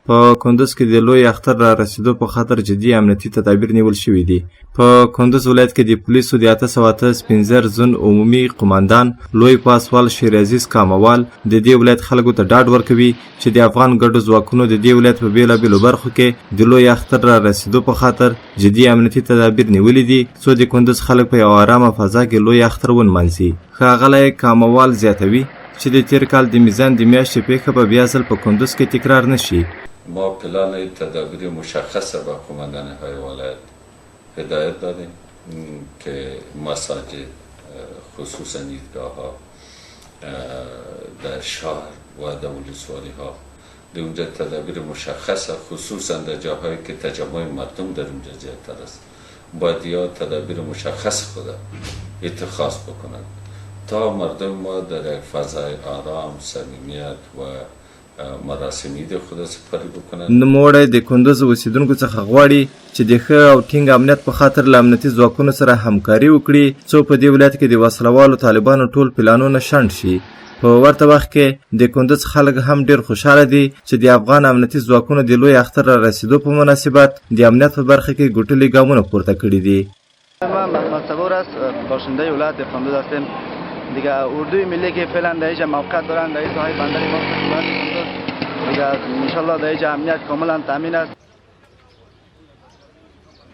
په کندز کې د لوی اختر را رسیدو په خاطر جدي امنیتي تدابیر نیول شوي دي. په کندز ولایت کې د پولیسو د 808 زون عمومي قماندان لوی پاسوال شیر عزیز کاموال د دې ولایت خلکو ته ډاډ ورکوي چې د افغان ګډو ځواکونو د دې ولایت په بېلابېلو برخو کې د لوی اختر را رسیدو په خاطر جدي امنیتي تدابیر نیولي دي څو د کندز خلک په یوه ارامه فضا کې لوی اختر ونمانځي. ښاغلی کاموال زیاتوي چې د تیر کال د میزان د میاشتې پیښه به بیا ځل په کندز کې تکرار نشي. ما پلان تدابیر مشخص به قماندان های ولایت هدایت دادیم که مساجد خصوصا عیدگاه ها در شهر و در ولسوالی ها در اونجا تدابیر مشخص خصوصا در جاهایی که تجمع مردم در اونجا زیادتر است باید یا تدابیر مشخص خود اتخاذ بکنند تا مردم ما در یک فضای آرام صمیمیت و مراسمی د خود سپری بکنند. نوموړی د کندز اوسیدونکو څخه غواړي چې د ښه او ټینګ امنیت په خاطر له امنیتي ځواکونو سره همکاري وکړي څو په دې ولایت کې د وسلوالو طالبانو ټول پلانونه شنډ شي. په ورته وخت کې د کندز خلک هم ډیر خوشحاله دي چې د افغان امنیتي ځواکونو د لوی اختر را رسیدو په مناسبت د امنیت په برخه کې ګټلي ګامونه پورته کړي دي. ما محمد صبور است، باشنده ولایت کندز هستیم. دیگه اردوی ملی که فعلا در اینجا موقعیت دارند در این ساحه بندر ما دیگه انشالله در اینجا امنیت کاملا تامین است.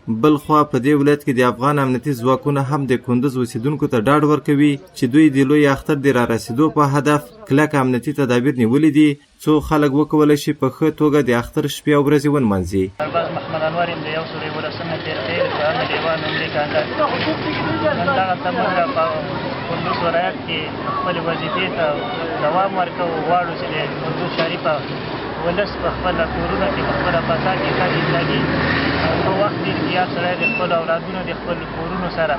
بلخوا په دې ولایت کې د افغان امنیتي ځواکونه هم د کندز اوسیدونکو ته ډاډ ورکوي چې دوی د لوی اختر د را رسیدو په هدف کلک امنیتي تدابیر نیولي دي څو خلک وکولی شي په ښه توګه د اختر شپې او ورځې ونمانځي. سرباز محمد انور یم د 118 ترخیر په امن دیوان عمري کاندار نن دغلته موږ په کندز ولایت کې خپلې وظیفې ته دوام ورکوو غواړو چې د کندز شریفه ولس په خپله کورونو کې په خپله فضا کې ښه زندګي په وخت ډېر زیات سړی د خپلو اولادونو د خپلو کورونو سره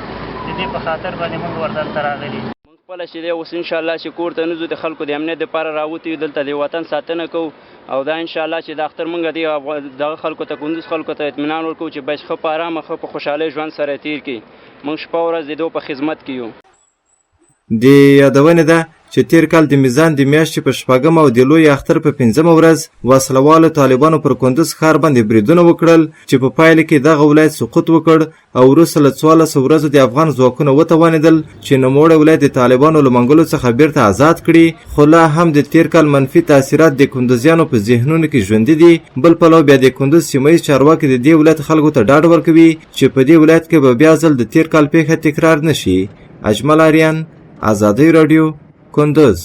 د دې په خاطر باندې موږ ورته راغلي. موږ خپله چې دی اوس انشاءالله چې کور ته نه ځو د خلکو د امنیت دپاره راوتي یو دلته د وطن ساتنه کوو او دا انشاءالله چې د اختر موږ دغه خلکو ته کندوز خلکو ته اطمینان ورکوو چې باید ښه په ارامه ښه په خوشحالۍ ژوند سره تېر کړي. موږ شپه ورځ د دوی په خدمت کې یو. د یادونې ده چې تیر کال د میزان د میاشتې په 6 او د لوی اختر په 5 ورځ وسلوالو طالبانو پر کندز ښار باندې بریدونه وکړل چې په پایله کې دغه ولایت سقوط وکړ او وروسته له 14 ورځو د افغان ځواکونه وتوانېدل چې نوموړی ولایت د طالبانو له منګولو څخه بیرته آزاد کړي. خو لا هم د تیر کال منفي تاثیرات د کندزیانو په ذهنونو کې ژوندي دي. بل پلو بیا د کندز سیمه ییز چارواکي د دې ولایت خلکو ته ډاډ ورکوي چې په دې ولایت کې به بیا ځل د تیر کال پیښه تکرار نشي. اجمل آریان، آزادی رادیو، کندز.